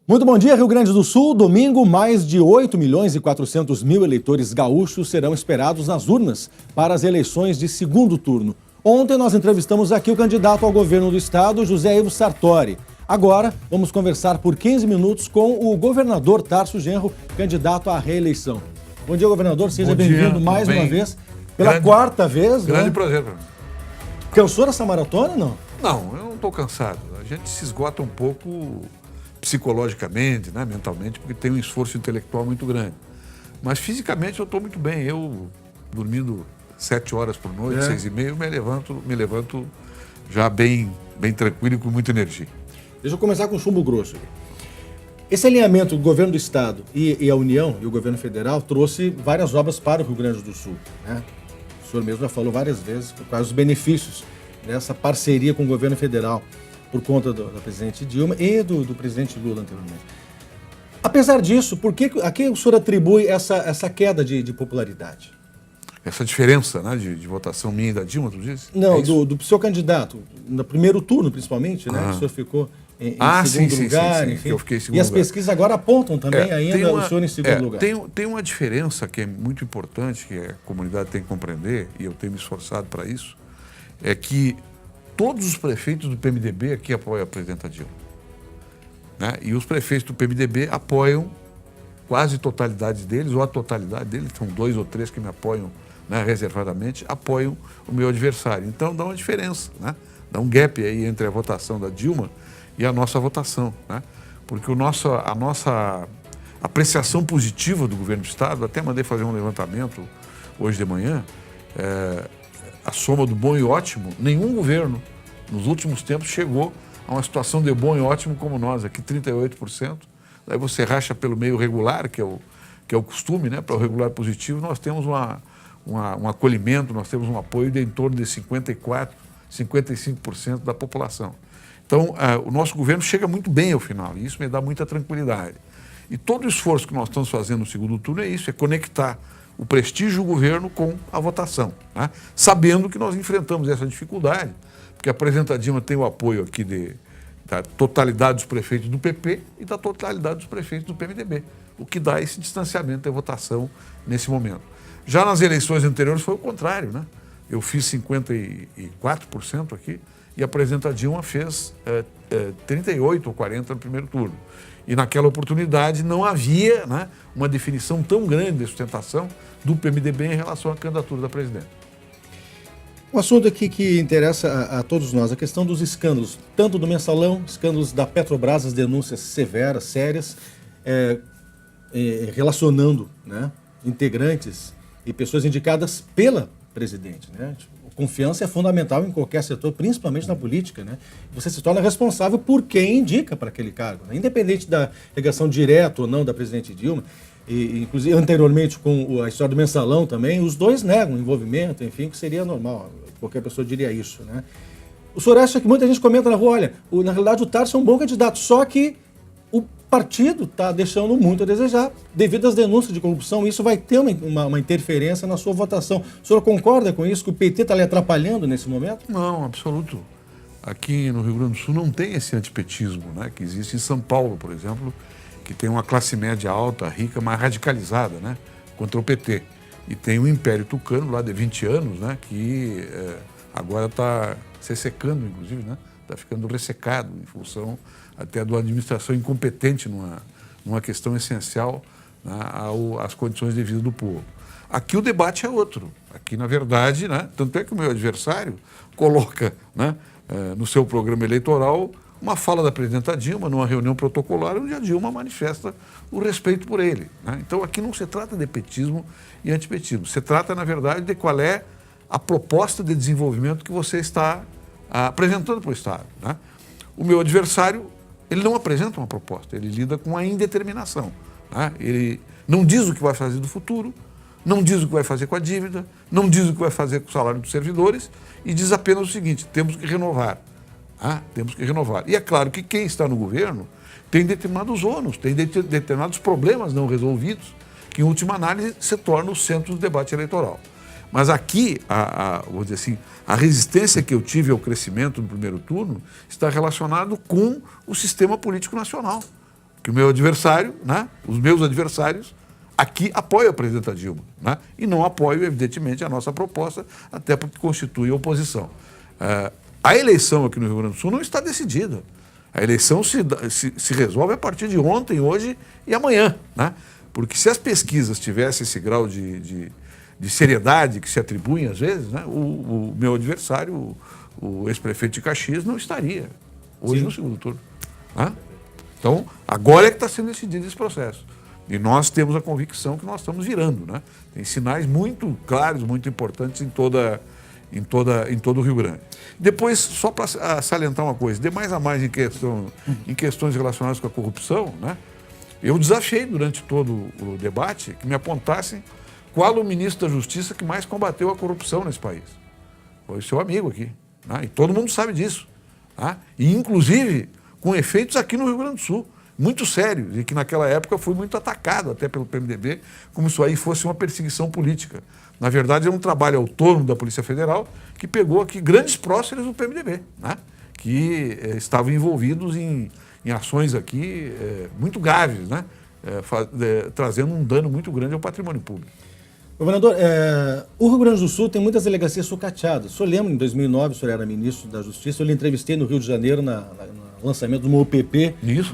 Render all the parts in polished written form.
Muito bom dia, Rio Grande do Sul. Domingo, mais de 8.400.000 eleitores gaúchos serão esperados nas urnas para as eleições de segundo turno. Ontem nós entrevistamos aqui o candidato ao governo do estado, José Ivo Sartori. Agora, vamos conversar por 15 minutos com o governador Tarso Genro, candidato à reeleição. Bom dia, governador. Seja bem-vindo mais uma vez. Pela quarta vez, grande né? prazer para mim. Cansou dessa maratona, não? Não, eu não estou cansado. A gente se esgota um pouco psicologicamente, né, mentalmente, porque tem um esforço intelectual muito grande. Mas fisicamente eu estou muito bem. Eu, dormindo 7 horas por noite, 6h30, eu me levanto já bem tranquilo e com muita energia. Deixa eu começar com chumbo grosso. Esse alinhamento do governo do estado e a União e o governo federal trouxe várias obras para o Rio Grande do Sul, né? O senhor mesmo já falou várias vezes quais os benefícios dessa parceria com o governo federal por conta da presidente Dilma e do presidente Lula anteriormente. Apesar disso, a quem o senhor atribui essa queda de popularidade? Essa diferença, né, de votação minha e da Dilma, tu disse? Não, do seu candidato, no primeiro turno principalmente, né? O senhor ficou em segundo lugar, enfim. Eu fiquei em segundo e as lugar. pesquisas agora apontam também o senhor em segundo lugar. Tem uma diferença que é muito importante, que a comunidade tem que compreender, e eu tenho me esforçado para isso, é que todos os prefeitos do PMDB aqui apoiam a presidenta Dilma, né? E os prefeitos do PMDB apoiam quase a totalidade deles, ou a totalidade deles, são 2 ou 3 que me apoiam, né, reservadamente, apoiam o meu adversário. Então dá uma diferença, né? Dá um gap aí entre a votação da Dilma e a nossa votação, né? Porque a nossa apreciação positiva do governo do estado, até mandei fazer um levantamento hoje de manhã, a soma do bom e ótimo, nenhum governo nos últimos tempos chegou a uma situação de bom e ótimo como nós, aqui 38%. Daí você racha pelo meio regular, que é o costume, né? Para o regular positivo, nós temos um acolhimento, nós temos um apoio de em torno de 54%, 55% da população. Então, o nosso governo chega muito bem ao final, e isso me dá muita tranquilidade. E todo o esforço que nós estamos fazendo no segundo turno é isso, é conectar o prestígio do governo com a votação, né? Sabendo que nós enfrentamos essa dificuldade, porque a presidenta Dilma tem o apoio aqui da totalidade dos prefeitos do PP e da totalidade dos prefeitos do PMDB, o que dá esse distanciamento da votação nesse momento. Já nas eleições anteriores foi o contrário, né? Eu fiz 54% aqui e a presidenta Dilma fez 38 ou 40% no primeiro turno. E naquela oportunidade não havia, né, uma definição tão grande de sustentação do PMDB em relação à candidatura da presidente. Um assunto aqui que interessa a todos nós, a questão dos escândalos, tanto do Mensalão, escândalos da Petrobras, as denúncias severas, sérias, relacionando, né, integrantes e pessoas indicadas pela presidente, né? Confiança é fundamental em qualquer setor, principalmente na política, né? Você se torna responsável por quem indica para aquele cargo, né? Independente da ligação direta ou não da presidente Dilma, e inclusive anteriormente com a história do Mensalão também, os dois negam envolvimento, enfim, que seria normal, qualquer pessoa diria isso, né? O senhor acha que muita gente comenta na rua, olha, na realidade o Tarso é um bom candidato, só que o partido está deixando muito a desejar devido às denúncias de corrupção. Isso vai ter uma interferência na sua votação. O senhor concorda com isso, que o PT está lhe atrapalhando nesse momento? Não, absoluto. Aqui no Rio Grande do Sul não tem esse antipetismo, né, que existe em São Paulo, por exemplo, que tem uma classe média alta, rica, mais radicalizada, né, contra o PT. E tem o Império Tucano, lá de 20 anos, né, que agora está se secando, inclusive, né, está ficando ressecado em função até da administração incompetente numa questão essencial, né, às condições de vida do povo. Aqui o debate é outro. Aqui, na verdade, né, tanto é que o meu adversário coloca, né, no seu programa eleitoral uma fala da presidenta Dilma numa reunião protocolar onde a Dilma manifesta o respeito por ele, né? Então aqui não se trata de petismo e antipetismo. Se trata, na verdade, de qual é a proposta de desenvolvimento que você está apresentando para o Estado, né? O meu adversário, ele não apresenta uma proposta, ele lida com a indeterminação, né? Ele não diz o que vai fazer do futuro, não diz o que vai fazer com a dívida, não diz o que vai fazer com o salário dos servidores e diz apenas o seguinte: temos que renovar. Temos que renovar. E é claro que quem está no governo tem determinados ônus, tem determinados problemas não resolvidos, que em última análise se torna o centro do debate eleitoral. Mas aqui, vou dizer assim, a resistência que eu tive ao crescimento no primeiro turno está relacionado com o sistema político nacional. que o meu adversário, né, os meus adversários, aqui apoiam a presidenta Dilma, né, e não apoiam, evidentemente, a nossa proposta, até porque constitui oposição. A eleição aqui no Rio Grande do Sul não está decidida. A eleição se resolve a partir de ontem, hoje e amanhã, né? Porque se as pesquisas tivessem esse grau de seriedade que se atribuem às vezes, né, o meu adversário, o ex-prefeito de Caxias, não estaria hoje no segundo turno. Né? Então, agora é que está sendo decidido esse processo. E nós temos a convicção que nós estamos virando. Né? Tem sinais muito claros, muito importantes em todo o Rio Grande. Depois, só para salientar uma coisa, de mais a mais em questões relacionadas com a corrupção, né? Eu desafiei durante todo o debate que me apontassem qual o ministro da Justiça que mais combateu a corrupção nesse país. Foi o seu amigo aqui. Né? E todo mundo sabe disso. Tá? E, inclusive, com efeitos aqui no Rio Grande do Sul, muito sérios, e que naquela época foi muito atacado até pelo PMDB, como isso aí fosse uma perseguição política. Na verdade, é um trabalho autônomo da Polícia Federal que pegou aqui grandes próceres do PMDB, né? Que estavam envolvidos em ações aqui muito graves, né? Trazendo um dano muito grande ao patrimônio público. Governador, o Rio Grande do Sul tem muitas delegacias sucateadas. O senhor lembra, em 2009, o senhor era ministro da Justiça, eu lhe entrevistei no Rio de Janeiro no lançamento do MOPP. Isso,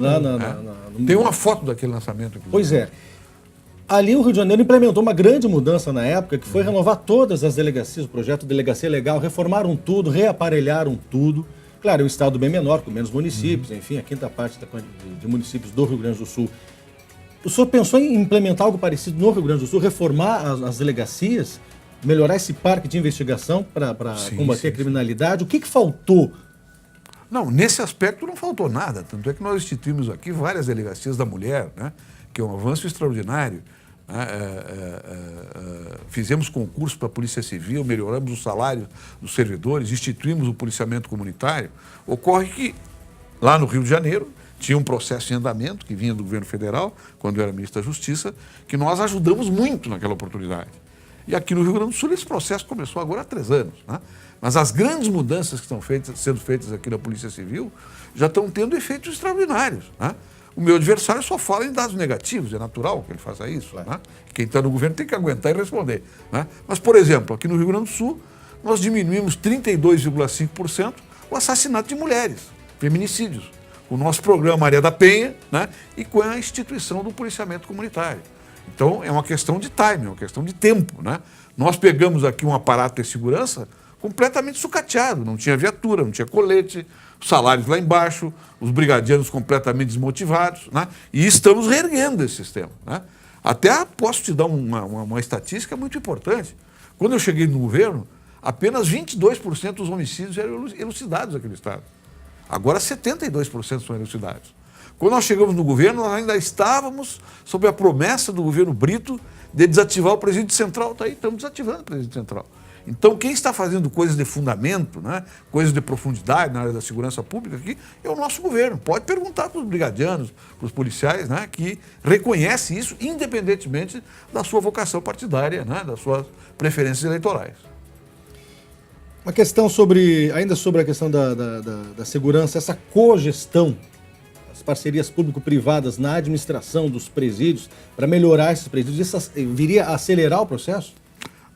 tem uma foto daquele lançamento. Inclusive. Pois é. Ali o Rio de Janeiro implementou uma grande mudança na época, que foi renovar todas as delegacias, o projeto Delegacia Legal, reformaram tudo, reaparelharam tudo. Claro, é um estado bem menor, com menos municípios, enfim, a quinta parte de municípios do Rio Grande do Sul. O senhor pensou em implementar algo parecido no Rio Grande do Sul, reformar as delegacias, melhorar esse parque de investigação para combater a criminalidade? O que faltou? Não, nesse aspecto não faltou nada. Tanto é que nós instituímos aqui várias delegacias da mulher, né, que é um avanço extraordinário. Fizemos concurso para a Polícia Civil, melhoramos o salário dos servidores, instituímos o policiamento comunitário. Ocorre que, lá no Rio de Janeiro, tinha um processo em andamento que vinha do governo federal, quando eu era ministro da Justiça, que nós ajudamos muito naquela oportunidade. E aqui no Rio Grande do Sul esse processo começou agora há 3 anos. Né? Mas as grandes mudanças que estão sendo feitas aqui na Polícia Civil já estão tendo efeitos extraordinários. Né? O meu adversário só fala em dados negativos, é natural que ele faça isso. Né? Quem está no governo tem que aguentar e responder. Né? Mas, por exemplo, aqui no Rio Grande do Sul, nós diminuímos 32,5% o assassinato de mulheres, feminicídios. O nosso programa Maria da Penha, né, e com a instituição do policiamento comunitário. Então, é uma questão de timing, é uma questão de tempo. Né? Nós pegamos aqui um aparato de segurança completamente sucateado, não tinha viatura, não tinha colete, os salários lá embaixo, os brigadianos completamente desmotivados, né? E estamos reerguendo esse sistema. Né? Até posso te dar uma estatística muito importante. Quando eu cheguei no governo, apenas 22% dos homicídios eram elucidados naquele estado. Agora 72% são elucidados. Quando nós chegamos no governo, nós ainda estávamos sob a promessa do governo Brito de desativar o presídio central. Está aí, estamos desativando o presídio central. Então, quem está fazendo coisas de fundamento, né, coisas de profundidade na área da segurança pública aqui, é o nosso governo. Pode perguntar para os brigadianos, para os policiais, né, que reconhecem isso, independentemente da sua vocação partidária, né, das suas preferências eleitorais. Uma questão ainda sobre a questão da segurança, essa cogestão, as parcerias público-privadas na administração dos presídios, para melhorar esses presídios, isso viria a acelerar o processo?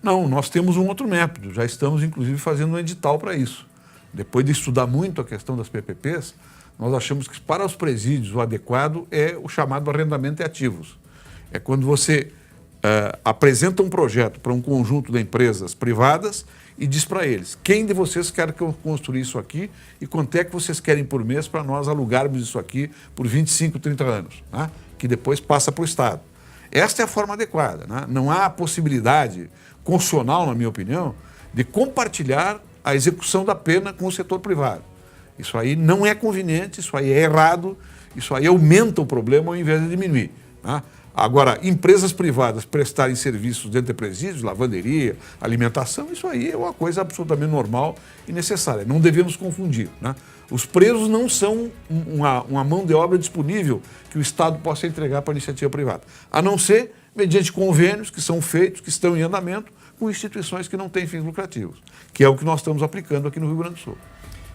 Não, nós temos um outro método, já estamos inclusive fazendo um edital para isso. Depois de estudar muito a questão das PPPs, nós achamos que para os presídios o adequado é o chamado arrendamento de ativos. É quando você apresenta um projeto para um conjunto de empresas privadas e diz para eles, quem de vocês quer que eu construa isso aqui e quanto é que vocês querem por mês para nós alugarmos isso aqui por 25, 30 anos, né? Que depois passa para o Estado. Esta é a forma adequada. Né? Não há possibilidade constitucional, na minha opinião, de compartilhar a execução da pena com o setor privado. Isso aí não é conveniente, isso aí é errado, isso aí aumenta o problema ao invés de diminuir. Né? Agora, empresas privadas prestarem serviços dentro de presídios, lavanderia, alimentação, isso aí é uma coisa absolutamente normal e necessária. Não devemos confundir. Né? Os presos não são uma mão de obra disponível que o Estado possa entregar para a iniciativa privada, a não ser mediante convênios que são feitos, que estão em andamento, com instituições que não têm fins lucrativos, que é o que nós estamos aplicando aqui no Rio Grande do Sul.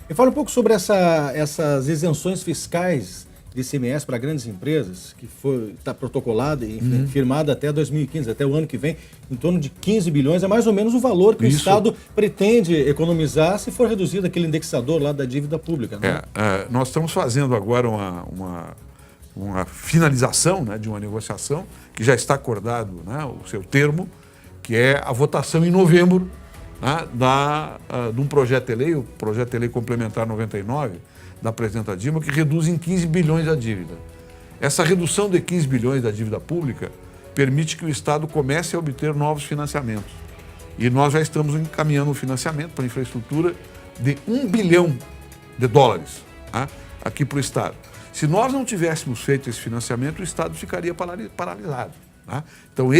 Me fala um pouco sobre essas isenções fiscais de ICMS para grandes empresas, que está protocolada e firmada até 2015, até o ano que vem, em torno de 15 bilhões, é mais ou menos o valor que o Estado pretende economizar se for reduzido aquele indexador lá da dívida pública. Né? Nós estamos fazendo agora uma finalização, né, de uma negociação que já está acordado, né, o seu termo, que é a votação em novembro, né, de um projeto de lei, o projeto de lei complementar 99, da presidenta Dilma, que reduz em 15 bilhões a dívida. Essa redução de 15 bilhões da dívida pública permite que o Estado comece a obter novos financiamentos. E nós já estamos encaminhando um financiamento para a infraestrutura de 1 bilhão de dólares, tá, aqui para o Estado. Se nós não tivéssemos feito esse financiamento, o Estado ficaria paralisado. Tá? Então,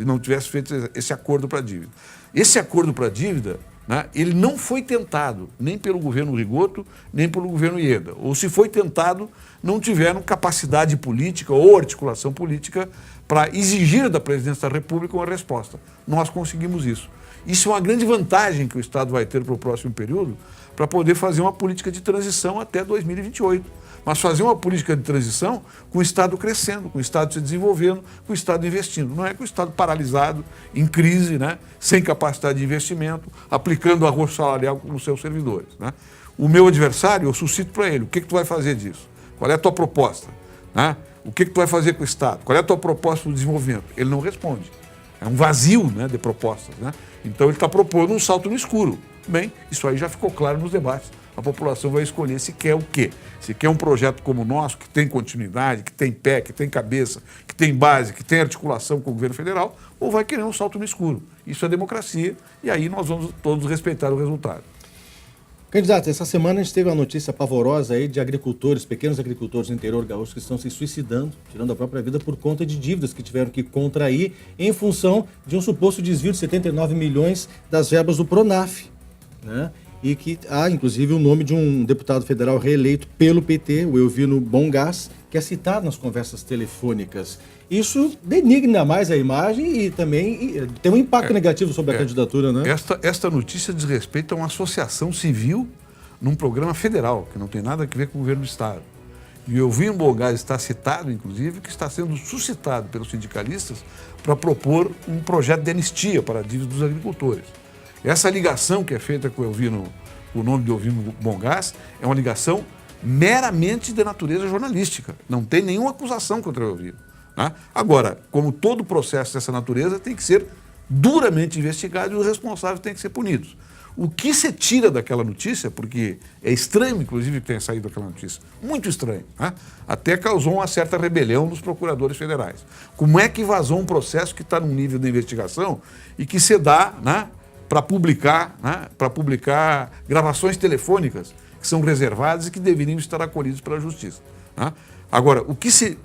não tivesse feito esse acordo para a dívida. Esse acordo para a dívida, né, ele não foi tentado nem pelo governo Rigoto, nem pelo governo Ieda. Ou se foi tentado, não tiveram capacidade política ou articulação política para exigir da presidência da República uma resposta. Nós conseguimos isso. Isso é uma grande vantagem que o Estado vai ter para o próximo período, para poder fazer uma política de transição até 2028. Mas fazer uma política de transição com o Estado crescendo, com o Estado se desenvolvendo, com o Estado investindo. Não é com o Estado paralisado, em crise, né, sem capacidade de investimento, aplicando arroz salarial com os seus servidores. Né? O meu adversário, eu suscito para ele, o que tu vai fazer disso? Qual é a tua proposta? Né? O que tu vai fazer com o Estado? Qual é a tua proposta de desenvolvimento? Ele não responde. É um vazio, né, de propostas. Né? Então ele está propondo um salto no escuro. Bem, isso aí já ficou claro nos debates. A população vai escolher se quer o quê. Se quer um projeto como o nosso, que tem continuidade, que tem pé, que tem cabeça, que tem base, que tem articulação com o governo federal, ou vai querer um salto no escuro. Isso é democracia e aí nós vamos todos respeitar o resultado. Candidato, essa semana a gente teve uma notícia pavorosa aí de agricultores, pequenos agricultores do interior gaúcho que estão se suicidando, tirando a própria vida por conta de dívidas que tiveram que contrair em função de um suposto desvio de 79 milhões das verbas do Pronaf, né? E que há, inclusive, o nome de um deputado federal reeleito pelo PT, o Elvino Bongás, que é citado nas conversas telefônicas. Isso denigna mais a imagem e também tem um impacto negativo sobre a candidatura, né? Esta notícia diz respeito a uma associação civil num programa federal, que não tem nada a ver com o governo do Estado. E o Elvino Bongás está citado, inclusive, que está sendo suscitado pelos sindicalistas para propor um projeto de anistia para a dívida dos agricultores. Essa ligação que é feita com o nome de Elvino Bongás é uma ligação meramente de natureza jornalística. Não tem nenhuma acusação contra o Elvino. Né? Agora, como todo processo dessa natureza, tem que ser duramente investigado e os responsáveis têm que ser punidos. O que se tira daquela notícia, porque é estranho, inclusive, que tenha saído aquela notícia, muito estranho, né? Até causou uma certa rebelião nos procuradores federais. Como é que vazou um processo que está num nível de investigação e que se dá, né, para publicar, né, gravações telefônicas que são reservadas e que deveriam estar acolhidas pela Justiça. Né? Agora, o que se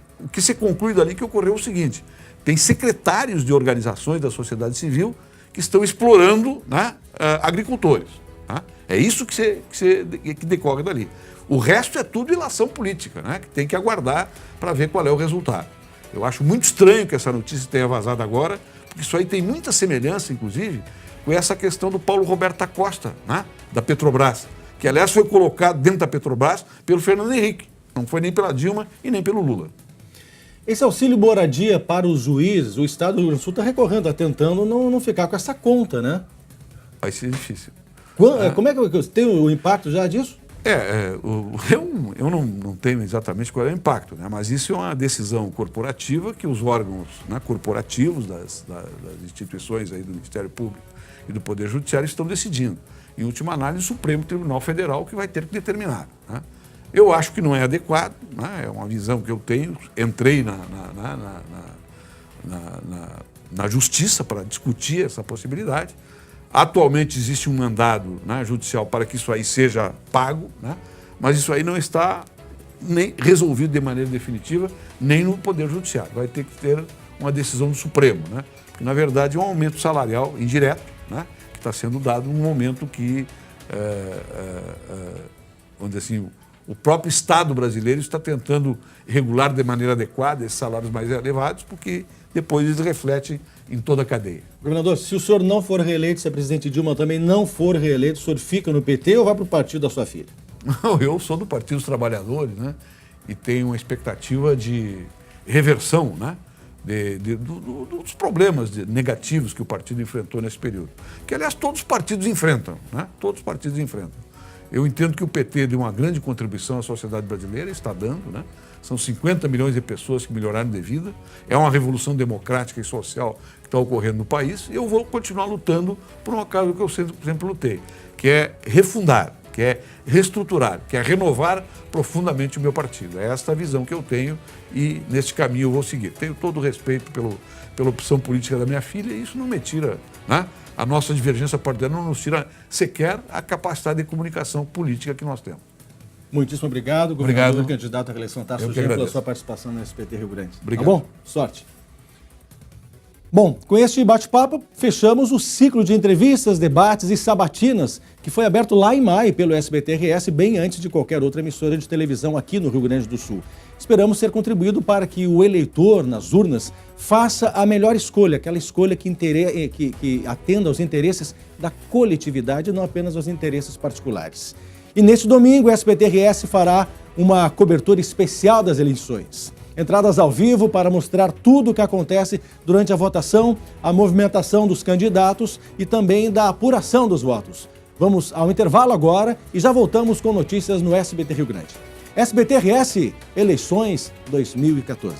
conclui dali que ocorreu é o seguinte: tem secretários de organizações da sociedade civil que estão explorando, né, agricultores. Né? É isso que decorre dali. O resto é tudo ilação política, né, que tem que aguardar para ver qual é o resultado. Eu acho muito estranho que essa notícia tenha vazado agora, porque isso aí tem muita semelhança, inclusive, com essa questão do Paulo Roberto Acosta, né, da Petrobras, que, aliás, foi colocado dentro da Petrobras pelo Fernando Henrique. Não foi nem pela Dilma e nem pelo Lula. Esse auxílio moradia para os juízes, o Estado do Rio Grande do Sul está recorrendo, está tentando não ficar com essa conta, né? Vai ser difícil. Como é que tem o impacto já disso? Eu não tenho exatamente qual é o impacto, né? Mas isso é uma decisão corporativa que os órgãos, né, corporativos das instituições aí do Ministério Público e do Poder Judiciário estão decidindo. Em última análise, o Supremo Tribunal Federal que vai ter que determinar. Né? Eu acho que não é adequado, né? É uma visão que eu tenho. Entrei na Justiça para discutir essa possibilidade. Atualmente existe um mandado, né, judicial para que isso aí seja pago, né? Mas isso aí não está nem resolvido de maneira definitiva, nem no Poder Judiciário. Vai ter que ter uma decisão do Supremo, né? Porque, na verdade, é um aumento salarial indireto, né, que está sendo dado num momento que, vamos dizer assim, o próprio Estado brasileiro está tentando regular de maneira adequada esses salários mais elevados, porque depois eles refletem em toda a cadeia. Governador, se o senhor não for reeleito, se a presidente Dilma também não for reeleito, o senhor fica no PT ou vai para o partido da sua filha? Não, eu sou do Partido dos Trabalhadores, né? e tem uma expectativa de reversão, né? Dos problemas negativos que o partido enfrentou nesse período. Que, aliás, todos os partidos enfrentam, né? Todos os partidos enfrentam. Eu entendo que o PT deu uma grande contribuição à sociedade brasileira, está dando, né? São 50 milhões de pessoas que melhoraram de vida. É uma revolução democrática e social que está ocorrendo no país. E eu vou continuar lutando por uma causa que eu sempre lutei, que é refundar, que é reestruturar, que é renovar profundamente o meu partido. É esta a visão que eu tenho e neste caminho eu vou seguir. Tenho todo o respeito pela opção política da minha filha e isso não me tira, né? A nossa divergência partidária não nos tira sequer a capacidade de comunicação política que nós temos. Muitíssimo obrigado, governador candidato à reeleição Tasso Genro, pela sua participação no SBT Rio Grande. Obrigado. Tá bom? Sorte. Bom, com este bate-papo, fechamos o ciclo de entrevistas, debates e sabatinas que foi aberto lá em maio pelo SBT-RS, bem antes de qualquer outra emissora de televisão aqui no Rio Grande do Sul. Esperamos ter contribuído para que o eleitor, nas urnas, faça a melhor escolha, aquela escolha que atenda aos interesses da coletividade e não apenas aos interesses particulares. E neste domingo, o SBT-RS fará uma cobertura especial das eleições. Entradas ao vivo para mostrar tudo o que acontece durante a votação, a movimentação dos candidatos e também da apuração dos votos. Vamos ao intervalo agora e já voltamos com notícias no SBT Rio Grande. SBT-RS, eleições 2014.